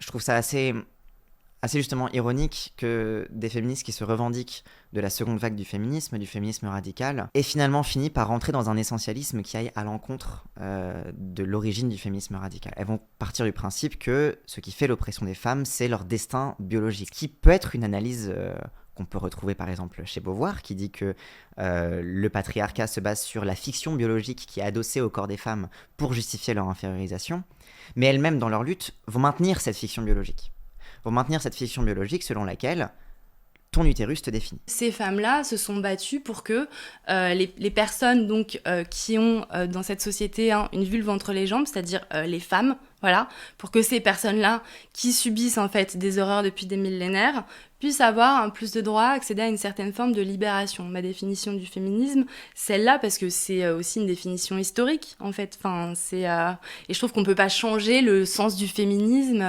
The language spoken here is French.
trouve ça assez justement ironique que des féministes qui se revendiquent de la seconde vague du féminisme radical, aient finalement fini par rentrer dans un essentialisme qui aille à l'encontre de l'origine du féminisme radical. Elles vont partir du principe que ce qui fait l'oppression des femmes, c'est leur destin biologique, qui peut être une analyse qu'on peut retrouver par exemple chez Beauvoir, qui dit que le patriarcat se base sur la fiction biologique qui est adossée au corps des femmes pour justifier leur infériorisation, mais elles-mêmes dans leur lutte vont maintenir cette fiction biologique. Selon laquelle ton utérus te définit. Ces femmes-là se sont battues pour que les personnes donc, qui ont dans cette société une vulve entre les jambes, c'est-à-dire les femmes, voilà, pour que ces personnes-là qui subissent en fait des horreurs depuis des millénaires puissent avoir plus de droits, accéder à une certaine forme de libération. Ma définition du féminisme, celle-là, parce que c'est aussi une définition historique en fait. Enfin, et je trouve qu'on peut pas changer le sens du féminisme.